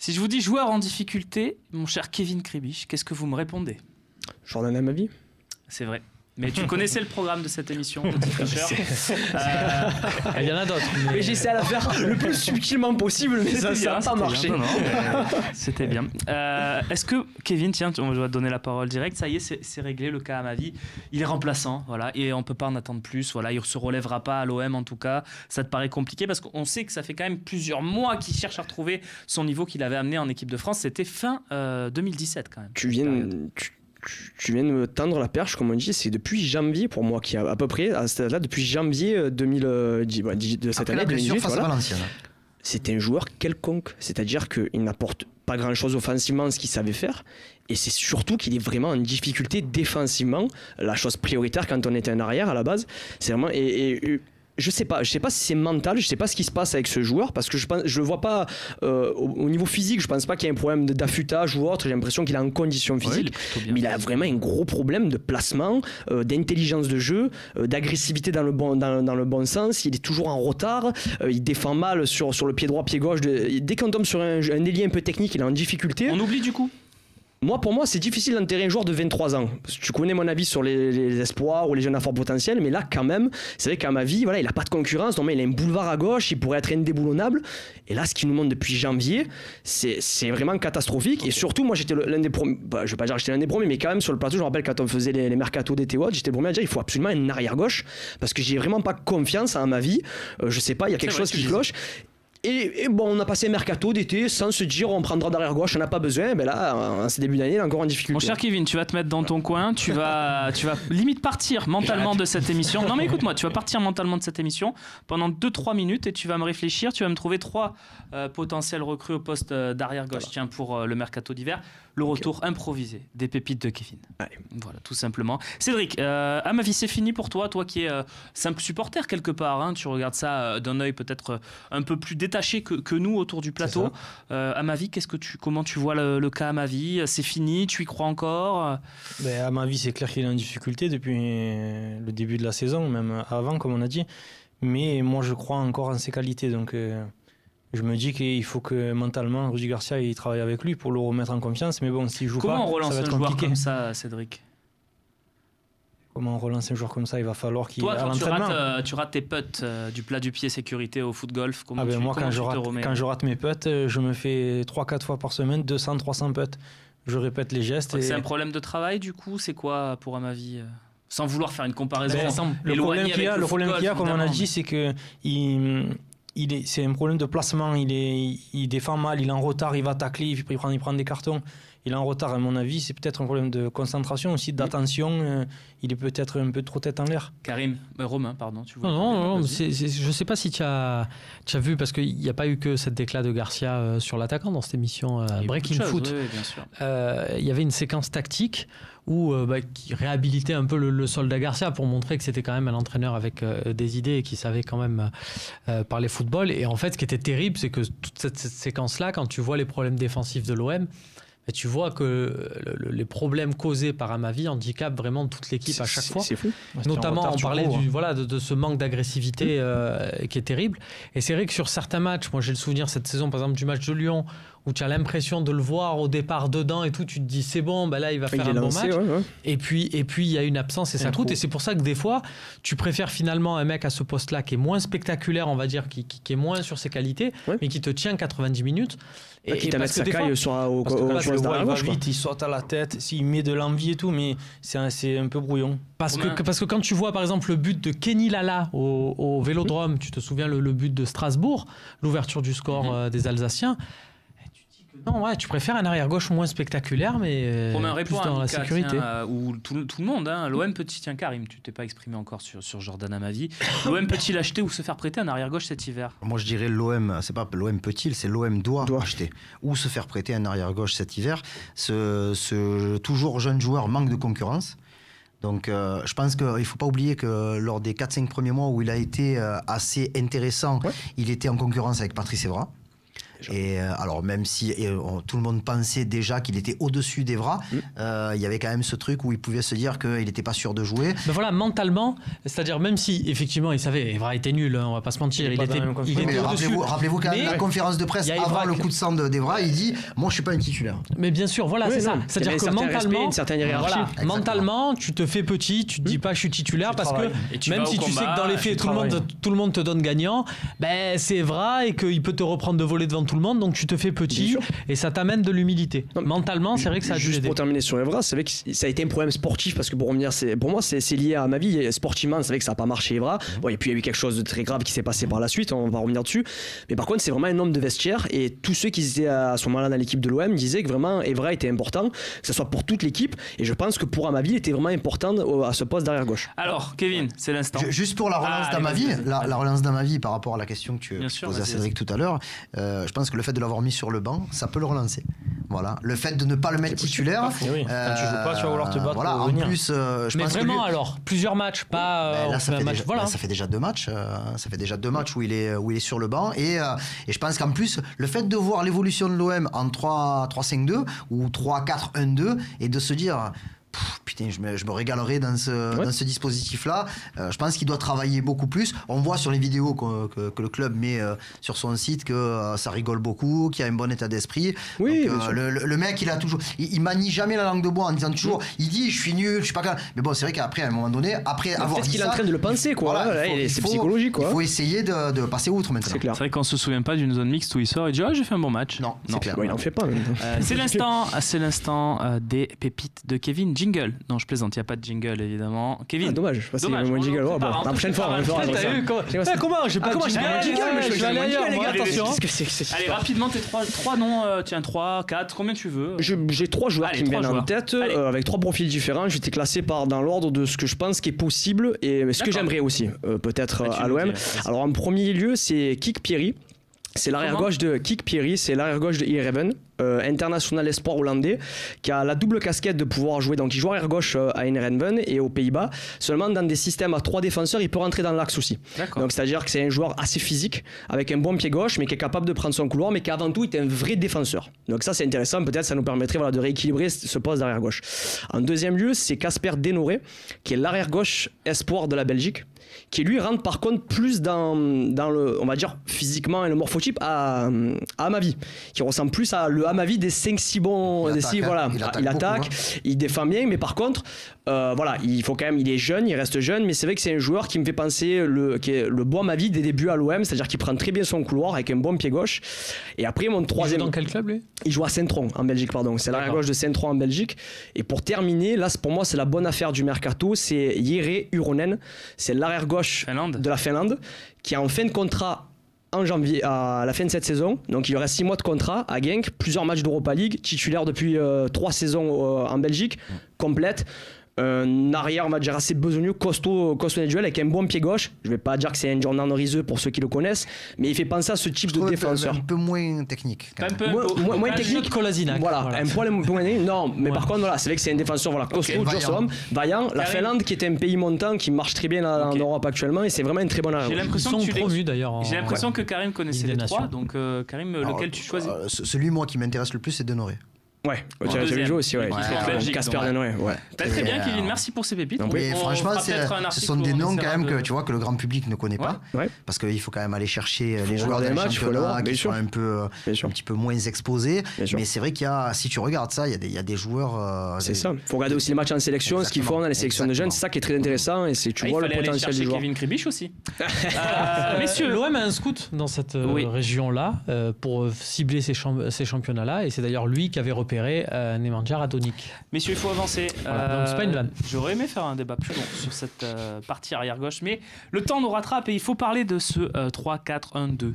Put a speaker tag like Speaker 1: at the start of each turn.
Speaker 1: Si je vous dis joueur en difficulté, mon cher Kevin Kribisch, qu'est-ce que vous me répondez?
Speaker 2: Jordan Amavi.
Speaker 1: C'est vrai. Mais tu connaissais le programme de cette émission, petit tricheur.
Speaker 3: Il y en a d'autres.
Speaker 2: Mais j'essaie à la faire le plus subtilement possible, mais ça n'a pas marché.
Speaker 1: C'était bien. Est-ce que, Kevin, tiens, on va te donner la parole directe. Ça y est, c'est réglé, le cas Amavi. Il est remplaçant, voilà, et on ne peut pas en attendre plus. Voilà, il ne se relèvera pas à l'OM, en tout cas. Ça te paraît compliqué parce qu'on sait que ça fait quand même plusieurs mois qu'il cherche à retrouver son niveau qu'il avait amené en équipe de France. C'était fin 2017, quand même.
Speaker 2: Tu viens de me tendre la perche, comme on dit, c'est depuis janvier pour moi, qui à peu près, à ce stade-là, depuis janvier 2010, de cette année, 2018,
Speaker 4: face à Valenciennes.
Speaker 2: C'était un joueur quelconque, c'est-à-dire qu'il n'apporte pas grand-chose offensivement, ce qu'il savait faire, et c'est surtout qu'il est vraiment en difficulté défensivement, la chose prioritaire quand on était en arrière à la base, c'est vraiment... Je sais pas si c'est mental, je sais pas ce qui se passe avec ce joueur parce que je le vois pas au niveau physique, je pense pas qu'il y ait un problème d'affûtage ou autre, j'ai l'impression qu'il est en condition physique, mais il a vraiment un gros problème de placement, d'intelligence de jeu, d'agressivité dans le bon sens, il est toujours en retard, il défend mal sur le pied droit, pied gauche, dès qu'on tombe sur un ailier un peu technique, il est en difficulté.
Speaker 1: On oublie du coup.
Speaker 2: Pour moi, c'est difficile d'enterrer un joueur de 23 ans. Parce que tu connais mon avis sur les espoirs ou les jeunes à fort potentiel, mais là, quand même, c'est vrai qu'à ma vie, voilà, il n'a pas de concurrence. Donc, il a un boulevard à gauche, il pourrait être indéboulonnable. Et là, ce qu'il nous montre depuis janvier, c'est vraiment catastrophique. Et surtout, moi, j'étais l'un des premiers, je ne vais pas dire que j'étais l'un des premiers, mais quand même, sur le plateau, je me rappelle quand on faisait les mercatos d'été, j'étais le premier à dire il faut absolument un arrière-gauche, parce que j'ai vraiment pas confiance à ma vie. Je sais pas, il y a quelque chose qui cloche. Et bon, on a passé un mercato d'été sans se dire on prendra d'arrière gauche, on n'a pas besoin. Mais là, en ce début d'année, il est encore en difficulté.
Speaker 1: Mon cher Kevin, tu vas te mettre dans ton coin, tu vas limite partir mentalement de cette émission. Non mais écoute-moi, tu vas partir mentalement de cette émission pendant 2-3 minutes et tu vas me réfléchir, tu vas me trouver 3 potentiels recrues au poste d'arrière gauche, tiens, pour le mercato d'hiver. Le retour improvisé des pépites de Kevin.
Speaker 2: Allez.
Speaker 1: Voilà, tout simplement. Cédric, à ma vie, c'est fini pour toi qui es simple supporter quelque part. Hein, tu regardes ça d'un œil peut-être un peu plus détaché que nous autour du plateau. À ma vie, comment tu vois le cas à ma vie? C'est fini? Tu y crois encore?
Speaker 3: À ma vie, c'est clair qu'il est en difficulté depuis le début de la saison, même avant, comme on a dit. Mais moi, je crois encore en ses qualités. Donc, je me dis qu'il faut que mentalement, Rudy Garcia, il travaille avec lui pour le remettre en confiance. Mais bon, s'il joue
Speaker 1: Comment
Speaker 3: pas,
Speaker 1: on relance
Speaker 3: ça va être
Speaker 1: un joueur
Speaker 3: compliqué.
Speaker 1: comme ça, Cédric?
Speaker 3: Comment on relance un joueur comme ça? Il va falloir qu'il
Speaker 1: Toi,
Speaker 3: à
Speaker 1: quand
Speaker 3: l'entraînement.
Speaker 1: tu rates tes putts du plat du pied sécurité au foot golf, comment
Speaker 3: Moi, quand je rate mes putts, je me fais 3-4 fois par semaine 200-300 putts. Je répète les gestes.
Speaker 1: C'est un problème de travail, du coup? C'est quoi, pour ma vie sans vouloir faire une comparaison
Speaker 3: le problème qu'il y a, comme on a dit, c'est que c'est un problème de placement. Il défend mal, il est en retard, il va tacler, il prend des cartons. Il est en retard, à mon avis. C'est peut-être un problème de concentration aussi, d'attention. Il est peut-être un peu trop tête en l'air.
Speaker 1: Romain, pardon. Tu voulais
Speaker 5: non, je ne sais pas si tu as vu, parce qu'il n'y a pas eu que cette déclat de Garcia sur l'attaquant dans cette émission Breaking Foot.
Speaker 1: Oui, bien sûr.
Speaker 5: Il y avait une séquence tactique qui réhabilitait un peu le soldat Garcia pour montrer que c'était quand même un entraîneur avec des idées et qui savait quand même parler football. Et en fait, ce qui était terrible, c'est que toute cette séquence-là, quand tu vois les problèmes défensifs de l'OM, tu vois que les problèmes causés par Amavi handicapent vraiment toute l'équipe à chaque fois.
Speaker 2: C'est fou.
Speaker 5: Notamment, on parlait de ce manque d'agressivité qui est terrible. Et c'est vrai que sur certains matchs, moi j'ai le souvenir cette saison, par exemple, du match de Lyon, où tu as l'impression de le voir au départ dedans et tout, tu te dis c'est bon, là il va faire un bon match. Ouais. Et puis il y a une absence et ça coûte. Et c'est pour ça que des fois, tu préfères finalement un mec à ce poste-là qui est moins spectaculaire, on va dire, qui est moins sur ses qualités, mais qui te tient 90 minutes.
Speaker 2: Et qui t'a sa caille au
Speaker 3: il va vite, il saute à la tête, s'il met de l'envie et tout, mais c'est un peu brouillon.
Speaker 5: Parce que quand tu vois par exemple le but de Kenny Lala au Vélodrome, tu te souviens le but de Strasbourg, l'ouverture du score des Alsaciens. Non, tu préfères un arrière-gauche moins spectaculaire, mais plus dans la sécurité.
Speaker 1: Ou tout le monde, hein. L'OM peut-il, tiens Karim, tu t'es pas exprimé encore sur Jordan Amavi. L'OM peut-il acheter ou se faire prêter un arrière-gauche cet hiver?
Speaker 4: Moi je dirais l'OM, c'est pas l'OM peut-il, c'est l'OM doit acheter ou se faire prêter un arrière-gauche cet hiver. Ce toujours jeune joueur manque de concurrence. Donc je pense qu'il ne faut pas oublier que lors des 4-5 premiers mois où il a été assez intéressant, il était en concurrence avec Patrice Evra. Et alors même si tout le monde pensait déjà qu'il était au-dessus d'Evra, il y avait quand même ce truc où il pouvait se dire qu'il n'était pas sûr de jouer.
Speaker 5: Mais voilà, mentalement, c'est-à-dire même si effectivement il savait, Evra était nul, on va pas se mentir, il était
Speaker 4: rappelez-vous quand même la conférence de presse avant le coup de sang d'Evra, il dit moi je suis pas un titulaire.
Speaker 5: Mais bien sûr, voilà, c'est ça. C'est-à-dire que mentalement, tu te fais petit, tu te dis pas je suis titulaire parce que même si tu sais que dans les faits tout le monde te donne gagnant, ben c'est Evra et qu'il peut te reprendre de voler devant tout le monde, donc tu te fais petit et ça t'amène de l'humilité. Mentalement, c'est vrai que ça a dû
Speaker 2: juste
Speaker 5: aider.
Speaker 2: Pour terminer sur Evra, c'est vrai que ça a été un problème sportif parce que pour moi c'est lié à ma vie sportivement, c'est vrai que ça n'a pas marché Evra. Bon, et puis il y a eu quelque chose de très grave qui s'est passé par la suite, on va revenir dessus. Mais par contre, c'est vraiment un homme de vestiaire et tous ceux qui étaient à ce moment-là dans l'équipe de l'OM disaient que vraiment Evra était important, que ce soit pour toute l'équipe, et je pense que pour Amavi il était vraiment important à ce poste d'arrière gauche.
Speaker 1: Alors Kevin, c'est l'instant.
Speaker 4: Juste pour la relance d'Amavi, la relance d'Amavi par rapport à la question que tu posais à Cédric tout à l'heure, je pense que le fait de l'avoir mis sur le banc, ça peut le relancer. Voilà, le fait de ne pas le mettre titulaire.
Speaker 3: Quand tu joues pas, tu vas vouloir te battre.
Speaker 4: Voilà, en plus, je
Speaker 5: mais
Speaker 4: pense
Speaker 5: vraiment
Speaker 4: que lui,
Speaker 5: alors, plusieurs matchs, pas
Speaker 4: là, ça
Speaker 5: match.
Speaker 4: fait déjà 2 matchs. Ça fait déjà 2 matchs où il est sur le banc et je pense qu'en plus, le fait de voir l'évolution de l'OM en 3-5-2 ou 3-4-1-2 et de se dire putain, je me régalerai dans ce dispositif-là. Je pense qu'il doit travailler beaucoup plus. On voit sur les vidéos que le club met sur son site que ça rigole beaucoup, qu'il y a un bon état d'esprit.
Speaker 2: Oui,
Speaker 4: donc, le mec, il manie jamais la langue de bois en disant toujours, il dit, je suis nul, je suis pas capable. Mais bon, c'est vrai qu'après, à un moment donné, après avoir dit ça,
Speaker 2: qu'il est en train de le penser, quoi.
Speaker 4: Voilà,
Speaker 2: c'est psychologique, quoi.
Speaker 4: Il faut essayer de passer outre maintenant.
Speaker 1: C'est vrai qu'on se souvient pas d'une zone mixte où il sort et dit j'ai fait un bon match.
Speaker 4: Non, c'est clair.
Speaker 2: Il en fait pas.
Speaker 1: C'est l'instant des pépites de Kevin. Jingle. Non, je plaisante, il n'y a pas de jingle évidemment. Kevin.
Speaker 2: Dommage, c'est moins de jingle. La prochaine fois, on fera ça.
Speaker 5: Comment j'ai pas de jingle, je vais aller ailleurs, attention.
Speaker 1: Allez, rapidement, tes 3 noms, tiens, 3, 4, combien tu veux.
Speaker 2: J'ai 3 joueurs qui me viennent en tête, avec 3 profils différents. Je vais les classer dans l'ordre de ce que je pense qui est possible et ce que j'aimerais aussi, peut-être à l'OM. Alors en premier lieu, c'est Kik Pierry. C'est l'arrière-gauche de Kik Pierry, c'est l'arrière-gauche de Heerenveen, international espoir hollandais, qui a la double casquette de pouvoir jouer. Donc il joue arrière-gauche à Heerenveen et aux Pays-Bas. Seulement dans des systèmes à 3 défenseurs, il peut rentrer dans l'axe aussi. Donc c'est-à-dire que c'est un joueur assez physique, avec un bon pied gauche, mais qui est capable de prendre son couloir, mais qui avant tout est un vrai défenseur. Donc ça c'est intéressant, peut-être ça nous permettrait de rééquilibrer ce poste d'arrière-gauche. En deuxième lieu, c'est Casper Denoré, qui est l'arrière-gauche espoir de la Belgique, qui lui rentre par contre plus dans le, on va dire physiquement et le morphotype à Amavi, qui ressemble plus à le Amavi des 5-6 bons. Il attaque, il défend bien, mais par contre, il faut quand même, il est jeune, il reste jeune, mais c'est vrai que c'est un joueur qui me fait penser qui est le bon Amavi des débuts à l'OM, c'est-à-dire qu'il prend très bien son couloir avec un bon pied gauche. Et après, mon troisième.
Speaker 5: Il joue dans quel club lui ?
Speaker 2: Il joue à Saint-Tron en Belgique, pardon. C'est l'arrière gauche de Saint-Tron en Belgique. Et pour terminer, là, pour moi, c'est la bonne affaire du mercato, c'est Jere Uronen. C'est l'arrière gauche de la Finlande, qui est en fin de contrat en janvier, à la fin de cette saison. Donc il lui reste 6 mois de contrat à Genk, plusieurs matchs d'Europa League, titulaire depuis 3 saisons en Belgique, complète. Un arrière, on va dire, assez besogneux, costaud individuel, avec un bon pied gauche. Je vais pas dire que c'est un Jordan Rizeux pour ceux qui le connaissent, mais il fait penser à ce type de défenseur.
Speaker 4: Un peu moins technique.
Speaker 2: Moins technique.
Speaker 5: Kolasinac.
Speaker 2: Voilà, un poil moins. Non, mais par contre, c'est vrai que c'est un défenseur costaud, vaillant. La Finlande, qui est un pays montant, qui marche très bien en Europe actuellement, et c'est vraiment un très bon arrière.
Speaker 1: J'ai l'impression
Speaker 5: que promus d'ailleurs.
Speaker 1: J'ai l'impression que Karim connaissait les 3, donc Karim, lequel tu choisis ?
Speaker 4: Celui moi qui m'intéresse le plus, c'est Denoré.
Speaker 2: Ouais, tu as vu jouer aussi, Casper Denoré.
Speaker 1: Très bien, Kevin, merci pour ces pépites.
Speaker 4: Franchement, ce sont des noms quand même que tu vois que le grand public ne connaît pas, parce qu'il faut quand même aller chercher les joueurs des championnats qui sont un petit peu moins exposés. Mais c'est vrai qu'il y a, si tu regardes ça, il y a des joueurs.
Speaker 2: C'est ça. Il faut regarder aussi les matchs en sélection, ce qu'ils font dans les sélections de jeunes. C'est ça qui est très intéressant et tu vois le potentiel du joueur.
Speaker 1: Kevin Kribisch aussi.
Speaker 5: Messieurs, l'OM a un scout dans cette région-là pour cibler ces championnats-là, et c'est d'ailleurs lui qui avait repéré Nemanja Radonic.
Speaker 1: Messieurs, il faut avancer.
Speaker 5: Donc c'est pas une vanne.
Speaker 1: J'aurais aimé faire un débat plus long sur cette partie arrière-gauche, mais le temps nous rattrape et il faut parler de ce 3-4-1-2.